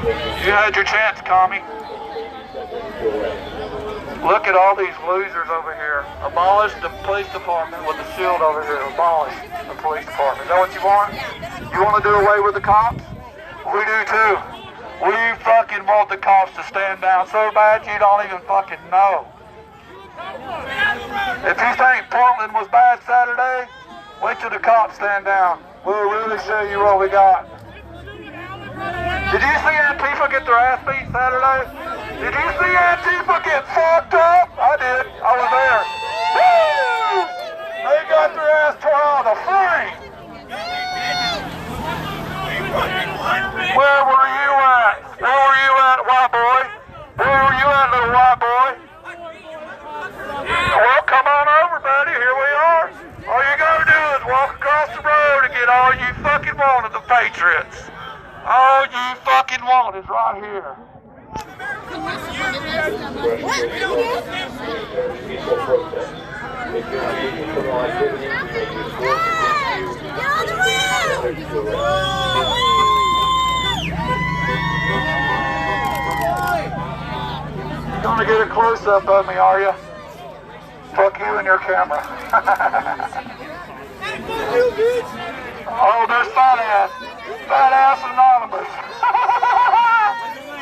You had your chance, commie. Look at all these losers over here. Abolish the police department with the shield over here. Abolish the police department. Is that what you want? You want to do away with the cops? We do too. We fucking want the cops to stand down so bad you don't even fucking know. If you think Portland was bad Saturday, wait till the cops stand down. We'll really show you what we got. Did you see Antifa get their ass beat Saturday? Did you see Antifa get fucked up? I did. I was there. Woo! They got their ass torn out of the frame. Where were you at? Where were you at, white boy? Where were you at, little white boy? Well, come on over, buddy. Here we are. All you gotta do is walk across the road and get all you fucking want of the Patriots. All you fucking want is right here. You want to get a close-up of me, are you? Fuck you and your camera. Oh, there's Fat Ass. Fat Ass Anonymous.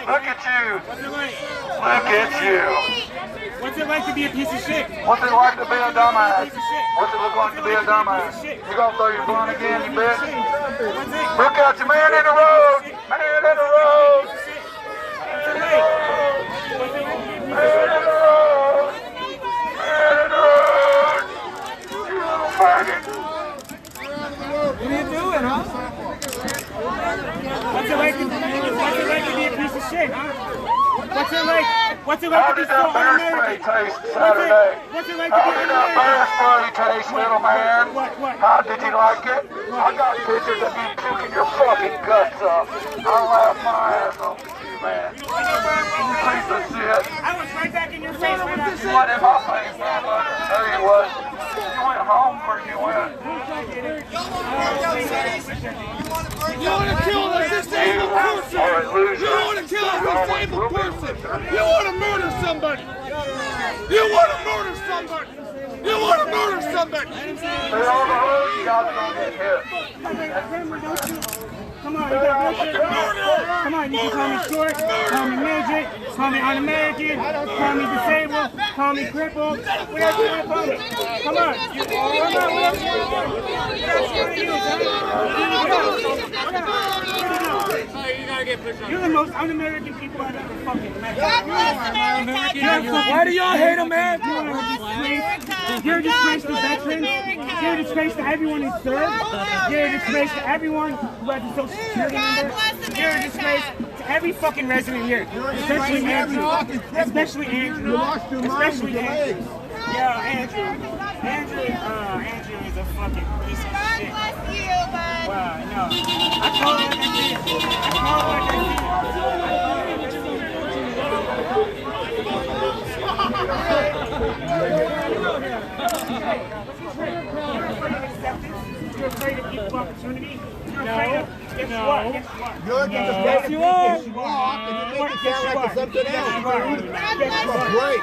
Look at you. Look at you. What's it like to be a piece of shit? What's it like to be a dumbass? What's it look like to be a dumbass? You gonna throw your blunt again, you bitch? Look at you, man in the road. Man in the road. Man in the road. Man in the road. Man in the road. You little faggot. What are you doing, huh? What's it like to be a piece of shit, huh? What's it like to be so un-American? What's it like to be un-American? How did that bear spray taste, little man? What? How did you like it? I got pictures of you puking your fucking guts up. I'll laugh my ass off at you, man. You piece of shit. I was right back in your face right after. You went in my face, man, but I tell you what. You went home where you went. You want to kill a disabled person! You want to kill a disabled person! You want to murder somebody! You want to murder somebody! You want to murder somebody! Stay on the road, you guys are going to get hit. Come on, you got bullshit. Come on, you can call me short, call me midget, call me un-American, call me disabled, call me crippled, whatever you want to call me. Come on. You're the most un-American people I've ever fucking met. Why do y'all hate America? You're a disgrace to veterans. You're a disgrace to everyone who served. You're a disgrace to everyone who has a social security number. You're a disgrace to every fucking resident here. Especially Andrew. Especially Andrew. Especially Andrew. Yeah, Andrew. Andrew is a fucking piece of shit. God bless you, bud. Wow, I know. I call it like I see it. I call it like I see You're afraid of equal opportunity? You're afraid of... Guess what? You're Yes, you are. Yes, you are. And you make it sound like it's something else. That's great.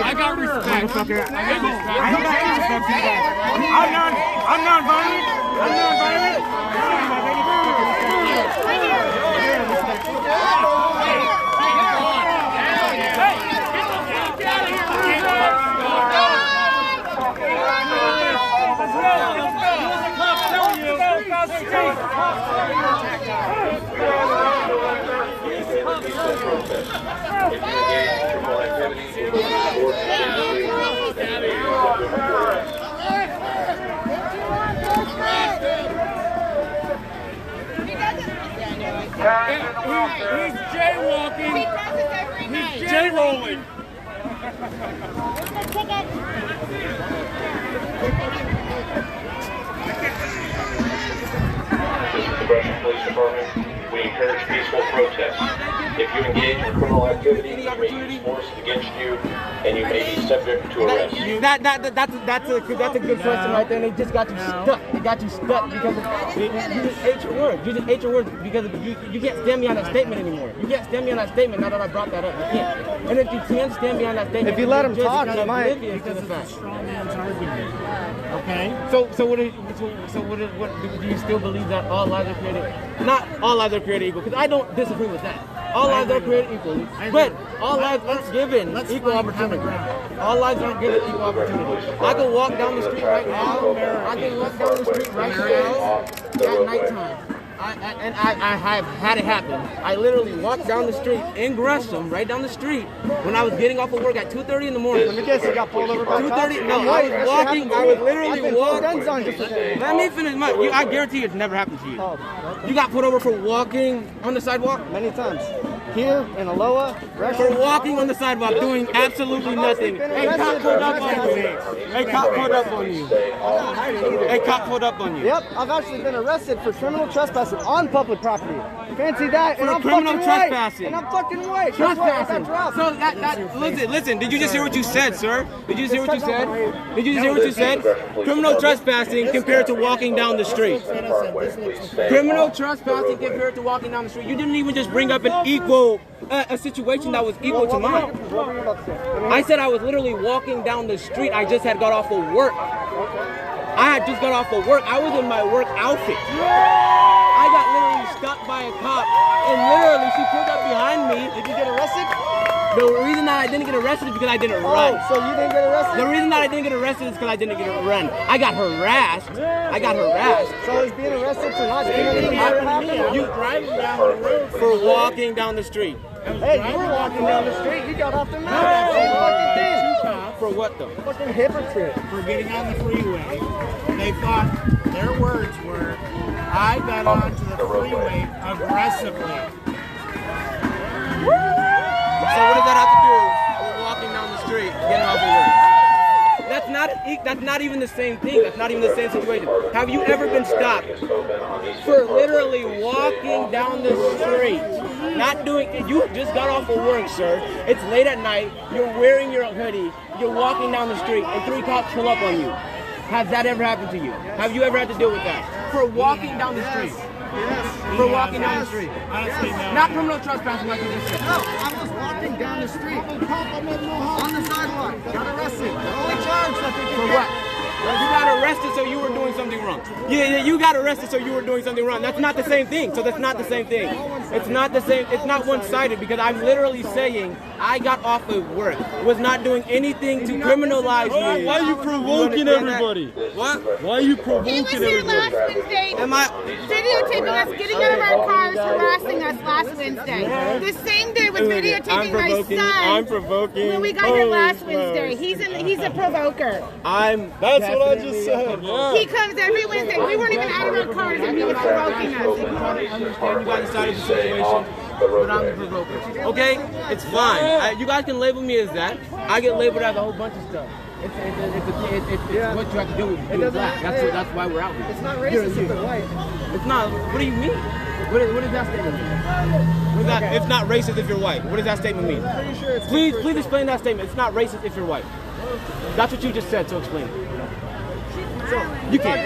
I got respect. I'm non-violent. He's jaywalking. stay rolling. This is the Gresham Police Department. We encourage peaceful protest. If you engage in criminal activity, you may use force against you, and you may be subject to arrest. That's a good question right there. And they just got you stuck. They got you stuck because you just ate your words. You just ate your words because you can't stand me on that statement anymore. You can't stand me on that statement now that I brought that up. You can't. And if you can't stand me on that statement, if you let him talk, you might. Because it's a strong man's argument. Okay. So what do you still believe that all lives are created? Not all lives are created equal, because I don't disagree with that. All lives are created equally, but all lives aren't given equal opportunity. All lives aren't given equal opportunity. I can walk down the street right now. I can walk down the street right now at nighttime. I have had it happen. I literally walked down the street in Gresham, right down the street, when I was getting off of work at 2:30 in the morning. Let me guess, you got pulled over by 2:30? No, I was walking. I was literally walking. walking. Let me finish my. I guarantee you it's never happened to you. You got pulled over for walking on the sidewalk? Many times. Here in Aloha, For walking on the sidewalk, doing absolutely nothing. A cop pulled up on you. A cop pulled up on you. A cop pulled up on you. Yep, I've actually been arrested for criminal trespassing on public property. Fancy that, and For I'm criminal fucking trespassing. white. And I'm fucking white. Trespassing. So listen. Did you just hear what you said, sir? Did you just hear what you said? Did you just hear what you said? Criminal trespassing compared to walking down the street. Criminal trespassing compared to walking down the street. You didn't even just bring up an equal, a situation that was equal to mine. I said I was literally walking down the street. I just had got off of work. I had just got off of work. I was in my work outfit. I got literally stopped by a cop, and literally she pulled up behind me. Did you get arrested? The reason that I didn't get arrested is because I didn't run. Oh, so you didn't get arrested? The reason that I didn't get arrested is because I didn't get a run. I got harassed. So he's being arrested for not doing anything that happened? You driving down the road For walking down the street. Hey, you were walking down the street. You got off the map. That same fucking thing. For what though? Fucking hypocrite. for getting on the freeway. They thought their words were, I got onto the freeway aggressively. So what does that have to do with walking down the street, getting off of work? That's not even the same thing. That's not even the same situation. Have you ever been stopped for literally walking down the street? Not doing it. You just got off of work, sir. It's late at night. You're wearing your hoodie. You're walking down the street, and 3 cops pull up on you. Has that ever happened to you? Have you ever had to deal with that? For walking down the street. For walking down the street. Honestly, no. Not criminal trespassing like you just said. No, I was walking down the street. On the sidewalk. Got arrested. The only charge that they For what? You got arrested, so you were doing something wrong. Yeah, you got arrested, so you were doing something wrong. That's not the same thing. So that's not the same thing. It's not the same. It's not one-sided because I'm literally saying I got off of work. Was not doing anything to criminalize me. Why are you provoking everybody? What? Why are you He provoking was here last everybody? Wednesday, Am I? videotaping us getting out of our cars, harassing us last Wednesday. The same day was videotaping my son. I'm provoking. When we got here last Wednesday, he's a provoker. That's what I just said. Yeah. He comes every Wednesday. We weren't even out of our cars and he was provoking us. I understand you guys decided the situation, but I'm the provoker. Okay? It's fine. You guys can label me as that. I get labeled as a whole bunch of stuff. It's what you have to do with being black. That's why we're out here. It's not racist if they're white. It's not. What do you mean? What does that statement mean? What is that? It's not racist if you're white. What does that statement mean? Pretty sure it's Please explain that statement. It's not racist if you're white. That's what you just said, so explain it. You can't.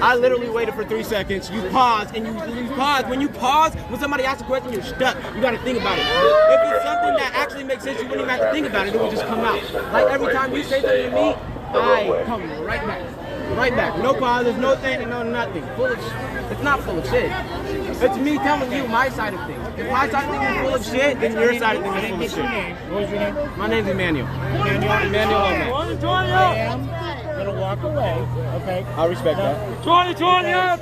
I literally waited for 3 seconds. You pause and you pause. When you pause, when somebody asks a question, you're stuck. You got to think about it. If it's something that actually makes sense, you wouldn't even have to think about it. It would just come out. Like every time you say something to me, I come right back. Right back. No pauses, no thing, no nothing. It's not full of shit. It's me telling you my side of things. If my side of things is full of shit, then your side of things is full of shit. What was your name? My name's Emmanuel. Emmanuel Lomax. I am going to walk away, okay? I respect that. 2020, I've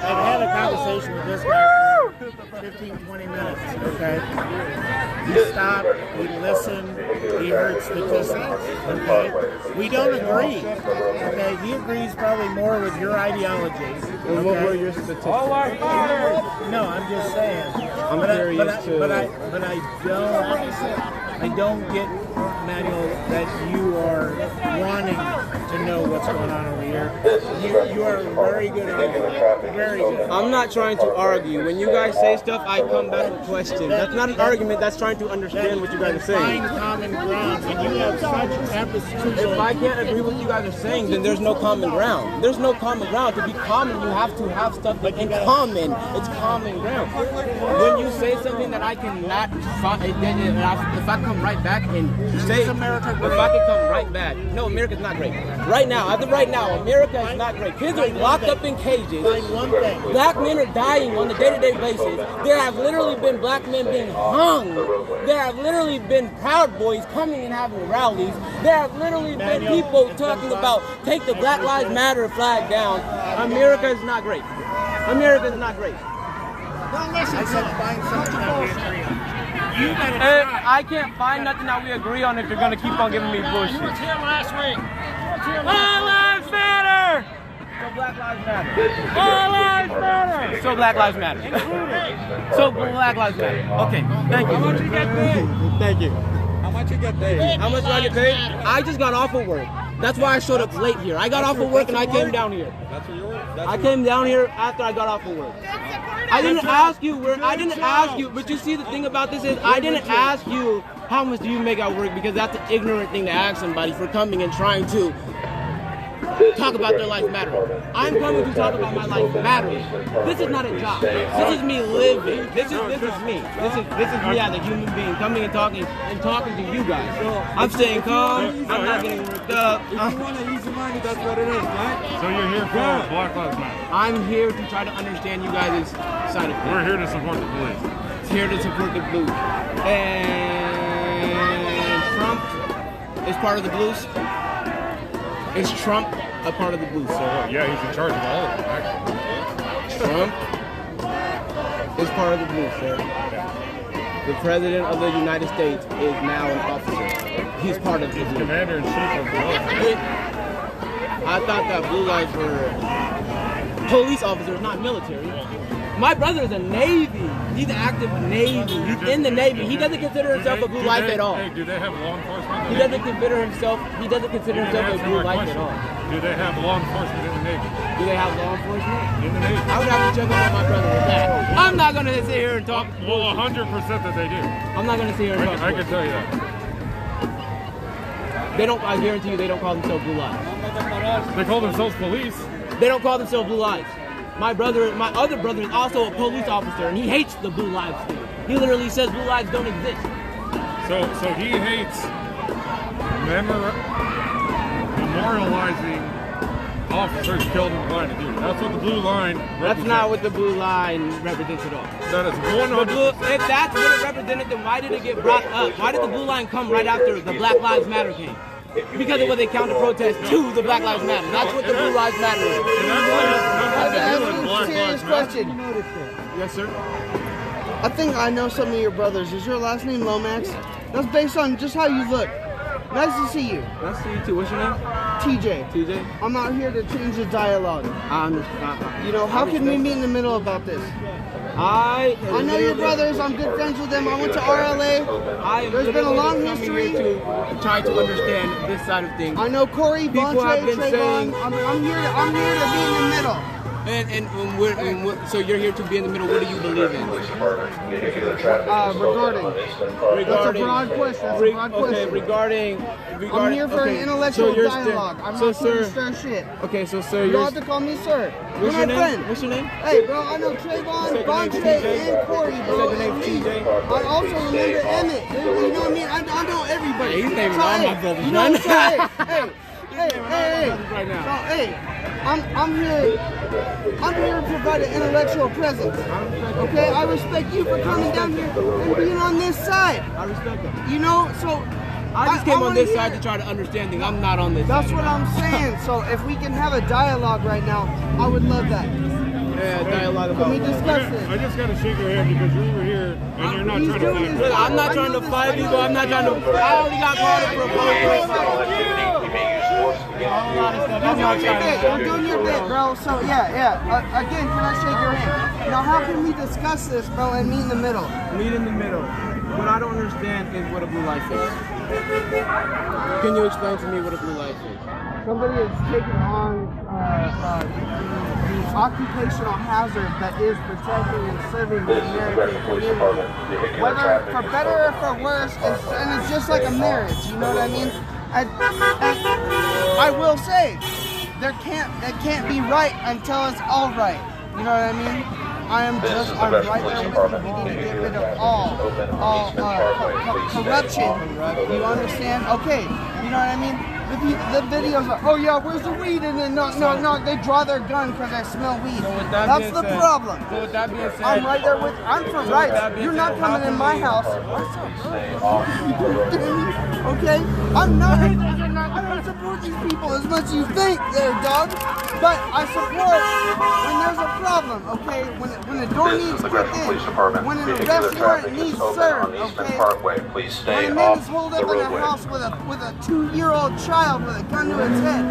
had a conversation with this guy for 15, 20 minutes, okay? He stopped, he listened, he heard statistics, okay? We don't agree, okay? He agrees probably more with your ideology. And what were your statistics? No, I'm just saying. I'm curious too. But I don't get, Manuel, that you are wanting to know what's going on over here. You are very good at it. Very good. I'm not trying to argue. When you guys say stuff, I come back with questions. That's not an argument. That's trying to understand what you guys are saying. Find common ground, and you have such emphasis. If I can't agree with what you guys are saying, then there's no common ground. There's no common ground. To be common, you have to have stuff in common. It's common ground. When you say something that I cannot find, if I come right back and say, if I can come right back, no, America's not great. Right now, as of right now, America is not great. Kids are locked up in cages. Black men are dying on a day-to-day basis. There have literally been black men being hung. There have literally been Proud Boys coming and having rallies. There have literally been people talking about take the Black Lives Matter flag down. America is not great. America is not great. I can't find nothing that we agree on if you're gonna keep on giving me bullshit. You were here last week. All lives matter. So Black Lives Matter. All lives matter. So Black Lives Matter. So Black Lives Matter. Okay, thank you. How much you get paid? Thank you. How much you get paid? How much do I get paid? I just got off of work. That's why I showed up late here. I got off of work and I came down here. That's what you're. I came down here after I got off of work. I didn't ask you where. I didn't ask you. But you see, the thing about this is, I didn't ask you how much do you make at work, because that's an ignorant thing to ask somebody for coming and trying to talk about their life matter. I'm coming to talk about my life matters. This is not a job. This is me living. This is me. This is me as a human being coming and talking to you guys. I'm staying calm. I'm not getting worked up. If you want an easy money, that's what it is, right? So you're here for Black Lives Matter. I'm here to try to understand you guys' side of things. We're here to support the police. Here to support the blues. And Trump is part of the blues. Is Trump a part of the blues, sir? Yeah, he's in charge of all of them, actually. Trump is part of the blues, sir. The President of the United States is now an officer. He's part of the blues. Commander-in-Chief of the military. I thought that blue lights were police officers, not military. My brother is a Navy. He's an active Navy. He's in the Navy. He doesn't consider himself a blue light at all. Hey, do they have law enforcement? He doesn't consider himself a blue light at all. Do they have law enforcement in the Navy? Do they have law enforcement? In the Navy? I would have to check on what my brother is at. I'm not going to sit here and talk. Well, 100% that they do. I'm not going to sit here and talk. I can tell you that. They don't, I guarantee you, they don't call themselves blue lights. They call themselves police. They don't call themselves blue lights. My other brother is also a police officer, and he hates the blue lives thing. He literally says blue lives don't exist. So he hates memorializing officers killed in the line of duty. That's what the blue line represents. That's not what the blue line represents at all. That is 100%. If that's what it represented, then why did it get brought up? Why did the blue line come right after the Black Lives Matter came? Because it was a counter protest to the Black Lives Matter. That's what the Blue Lives Matter is. I have to ask you a serious question. Yes, sir. I think I know some of your brothers. Is your last name Lomax? That's based on just how you look. Nice to see you. Nice to see you too. What's your name? TJ. TJ? I'm out here to change the dialogue. You know, how can we meet in the middle about this? I know your brothers. I'm good friends with them. I went to RLA. There's been a long history. To try to understand this side of things. I know Corey, Bontre, Trayvon. I'm here to be in the middle. And so you're here to be in the middle. What do you believe in? Regarding. That's a broad question. Okay, regarding. I'm here for an intellectual dialogue. I'm not here to stir shit. Okay, so sir, you don't have to call me sir. You're my friend. What's your name? Hey, bro, I know Trayvon, Bontre, and Corey, bro. I also remember Emmett. You know what I mean? I know everybody. He's naming all my brothers. You know what I'm saying? Hey. I'm here to provide an intellectual presence. Okay, I respect you for coming down here and being on this side. I respect that. You know, so I just came on this side to try to understand things. I'm not on this side. That's side. what I'm saying. So if we can have a dialogue right now, I would love that. Yeah, dialogue about. Can we discuss this? I just gotta shake your hand because you were here and you're not trying to fight. Look, I'm not trying to fight people. I'm not trying to. I only got called for a against you. You're doing your bit, bro. So yeah. Again, can I shake your hand? Now, how can we discuss this, bro, and meet in the middle? Meet in the middle. What I don't understand is what a blue light is. Can you explain to me what a blue light is? Somebody is taking on the occupational hazard that is protecting and serving the American community. Whether for better or for worse, and it's just like a marriage, you know what I mean? I will say, it can't be right until it's all right. You know what I mean? I'm right there with you. We need to get rid of all corruption. You understand? Okay, you know what I mean? The videos are, oh yeah, where's the weed? And then no, they draw their gun because they smell weed. That's the problem. So with that being said, I'm right there with, I'm for rights. You're not coming in my house. Okay? I don't support these people as much as you think there, dog. But I support when there's a problem, okay? When the door needs put in, when an arrest warrant needs served, okay? When a man is holed up in a house with a 2-year-old child with a gun to his head,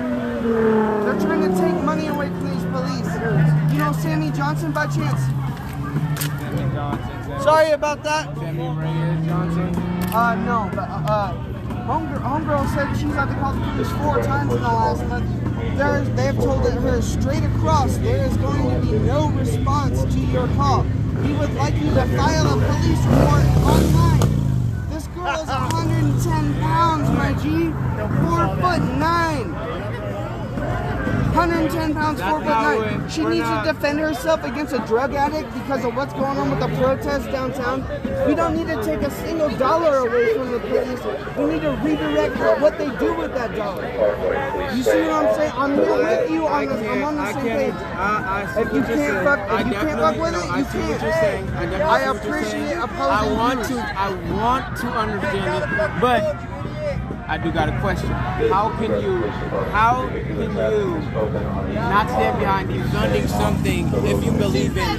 they're trying to take money away from these police. You know Sammy Johnson by chance? Sorry about that. Sammy Reyes Johnson? No, but homegirl said she's had to call the police 4 times in the last month. They have told her straight across there is going to be no response to your call. We would like you to file a police report online. This girl is 110 pounds, my G. 4'9". 110 pounds, 4'9". She needs to defend herself against a drug addict because of what's going on with the protests downtown. We don't need to take a single dollar away from the police. We need to redirect what they do with that dollar. You see what I'm saying? I'm here with you on this. I'm on the same page. If you can't fuck with it, you can't. I appreciate opposing I want to understand it, but I do got a question. How can you not stand behind defunding something if you believe in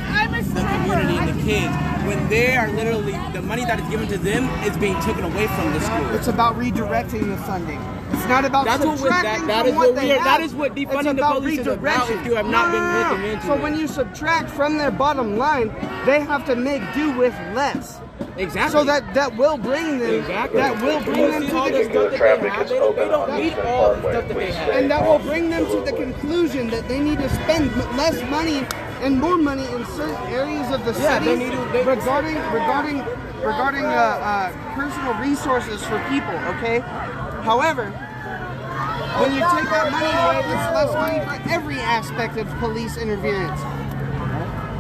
the community and the kids when they are literally, the money that is given to them is being taken away from the school? It's about redirecting the funding. It's not about subtracting that from what they have. That is what defunding the police is about if you have not been looking into it. So when you subtract from their bottom line, they have to make do with less. Exactly. So that will bring them. Exactly. That will bring them to all the stuff that they have. They don't need all the stuff that they have. And that will bring them to the conclusion that they need to spend less money and more money in certain areas of the city regarding personal resources for people. Okay. However, when you take that money away, it's less money for every aspect of police interference.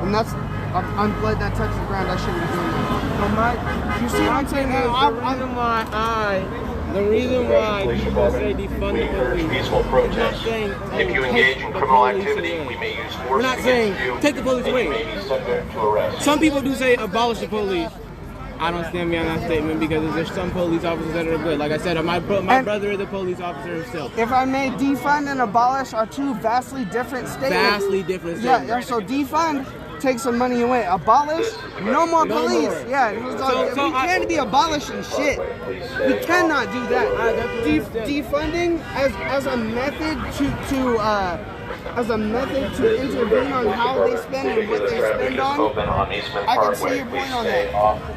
And that's. I'm glad that touched the ground. I shouldn't be doing that. You see what I'm saying? The reason why people say defund the police. Peaceful protests. If you engage in criminal activity, we may use force. We're not saying take the police away. You may be subject to arrest. Some people do say abolish the police. I don't stand behind that statement because there's some police officers that are good. Like I said, my brother is a police officer himself. If I may, defund and abolish are two vastly different statements. Vastly different statements. Yeah, so defund, take some money away. Abolish, no more police. More. Yeah, we can't be abolishing shit. We cannot do that. Defunding as a method to intervene on how they spend and what they spend on. I can see your point on that.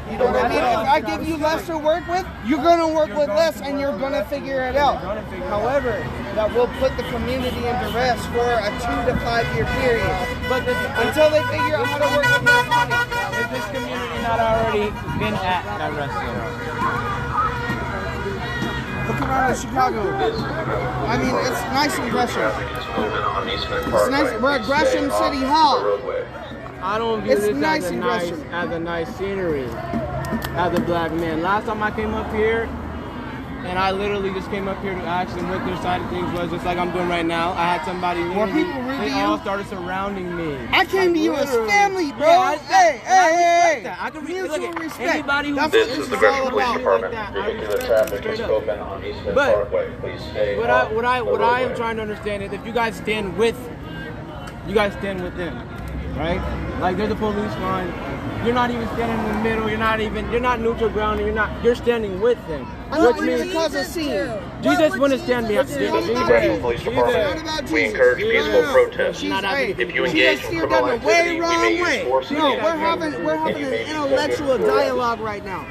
You know what I mean? If I give you less to work with, you're gonna work with less and you're gonna figure it out. However, that will put the community into rest for a 2 to 5 year period. But until they figure out how to work with less money. Has this community not already been at that rest zone? Look around Chicago. I mean, it's nice and Gresham. It's nice. We're at Gresham City Hall. I don't view this as a nice scenery as a black man. Last time I came up here, and I literally just came up here to ask them what their side of things was, just like I'm doing right now. I had somebody literally, they all started surrounding me. I came to you as family, bro. Hey. I can mutual respect. Anybody who This is the Gresham Police Department. Vehicular traffic is open on Eastman Parkway. Please stay what I am trying to understand is if you guys stand with them, right? Like there's a police line You're not even standing in the middle. You're not neutral ground. You're standing with them. Which means cause a scene. Jesus wouldn't stand behind. Gresham Police Department, we encourage peaceful protest. If you engage in criminal activity, we may use force. No, we're having an intellectual dialogue right now.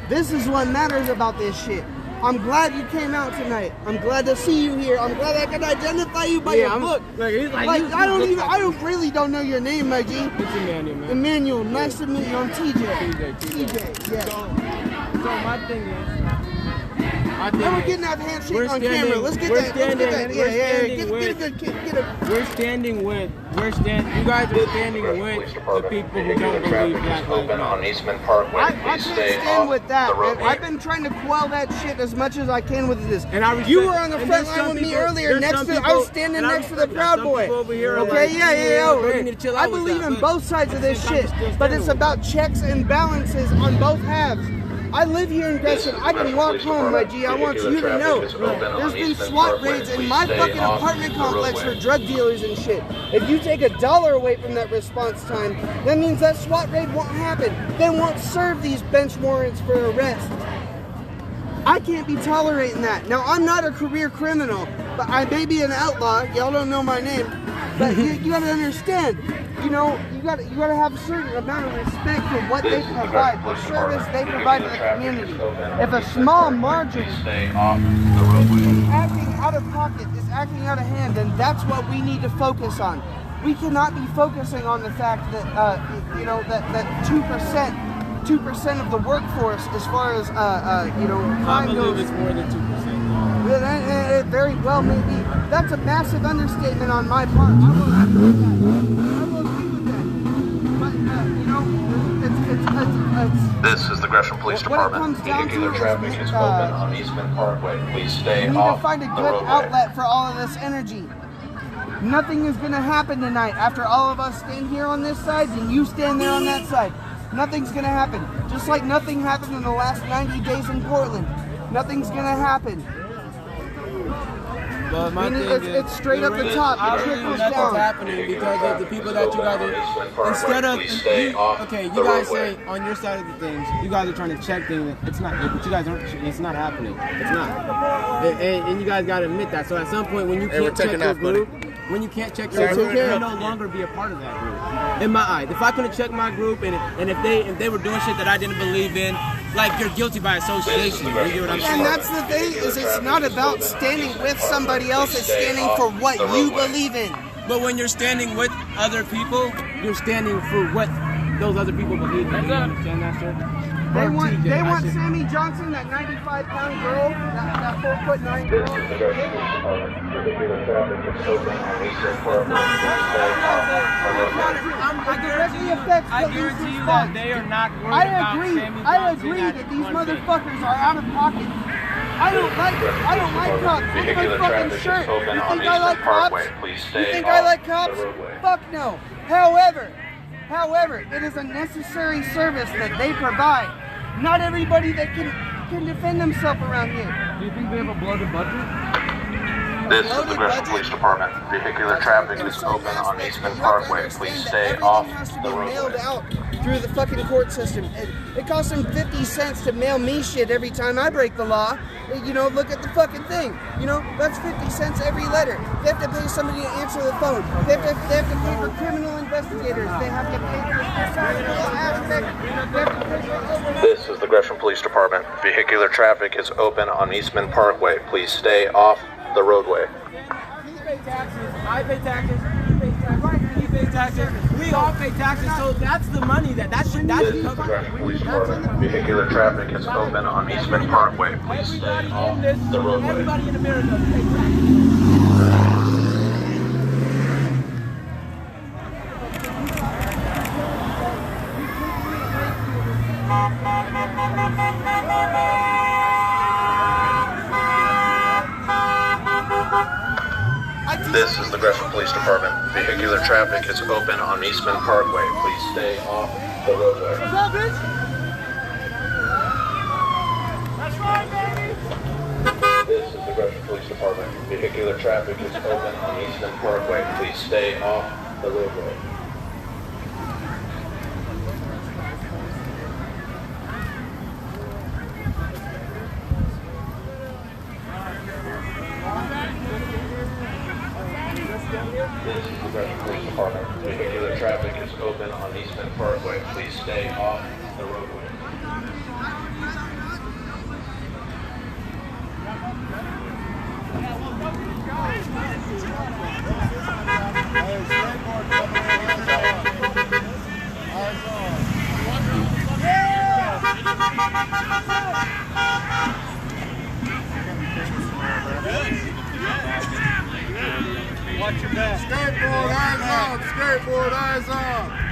This is what matters about this shit. I'm glad you came out tonight. I'm glad to see you here. I'm glad I can identify you by your book. I really don't know your name, my G. It's Emmanuel, man. Emmanuel, nice to meet you. I'm TJ. TJ, yeah. So my thing is, we're getting that handshake on camera. Let's get that. Get a good kick. You guys are standing with the people who don't believe Black Lives Matter. On Eastman Parkway. I can't stand with that. I've been trying to quell that shit as much as I can with this. You were on the front line with me earlier. I was standing next to the Proud Boy. Okay, yeah. I believe in both sides of this shit, but it's about checks and balances on both halves. I live here in Gresham. I can walk home, my G. I want you to know. There's been SWAT raids in my fucking apartment complex for drug dealers and shit. If you take $1 away from that response time, that means that SWAT raid won't happen. They won't serve these bench warrants for arrest. I can't be tolerating that. Now, I'm not a career criminal, but I may be an outlaw. Y'all don't know my name. But you gotta understand, you know, you gotta have a certain amount of respect for what they provide, the service they provide to the community. If a small margin is acting out of pocket, is acting out of hand, then that's what we need to focus on. We cannot be focusing on the fact that that 2% of the workforce, as far as crime goes. It's more than 2%. It very well may be. That's a massive understatement on my part. I will agree with that. But This is the Gresham Police Department. Vehicular traffic is open on Eastman Parkway. Please stay off the roadway. We need to find a good outlet for all of this energy. Nothing is going to happen tonight after all of us stand here on this side and you stand there on that side. Nothing's going to happen. Just like nothing happened in the last 90 days in Portland. Nothing's going to happen. But it's straight up the top. It trickles down. Nothing's happening because of the people that you guys are. Instead of you guys say on your side of the things, you guys are trying to check things. It's not. But you guys aren't. It's not happening. It's not. And you guys got to admit that. So at some point, when you can't check your group, you'll no longer be a part of that group. In my eyes, if I couldn't check my group and if they were doing shit that I didn't believe in, like you're guilty by association. You get what I'm saying? And that's the thing, is it's not about standing with somebody else, it's standing for what you believe in. But when you're standing with other people, you're standing for what those other people believe in. You understand that, sir? They want Sammy Johnson, that 95-pound girl, that 4'9" girl. I guarantee you that they are not worried about Sammy Johnson. I agree that these motherfuckers are out of pocket. I don't like cops. Look at my fucking shirt. You think I like cops? You think I like cops? Fuck no. However, it is a necessary service that they provide. Not everybody that can defend themselves around here. Do you think they have a bloated budget? This is the Gresham Police Department. Vehicular traffic is open on Eastman Parkway. Please stay off the roadway. Mailed out through the fucking court system. It costs them 50 cents to mail me shit every time I break the law. You know, look at the fucking thing. You know, that's 50 cents every letter. They have to pay somebody to answer the phone. They have to pay for criminal investigators. They have to pay for the societal aspect. They have to pay for This is the Gresham Police Department. Vehicular traffic is open on Eastman Parkway. Please stay off the roadway. You pay taxes. I pay taxes. You pay taxes. You pay taxes. We all pay taxes. So that's the money that should This is the Gresham Police Department. Vehicular traffic is open on Eastman Parkway. Please stay off the roadway. Everybody in America pays taxes. This is the Gresham Police Department. Vehicular traffic is open on Eastman Parkway. Please stay off the roadway. What's up, bitch? That's right, baby. This is the Gresham Police Department. Vehicular traffic is open on Eastman Parkway. Please stay off the roadway. stay off the roadway. Watch your back. Skateboard eyes on, skateboard eyes on.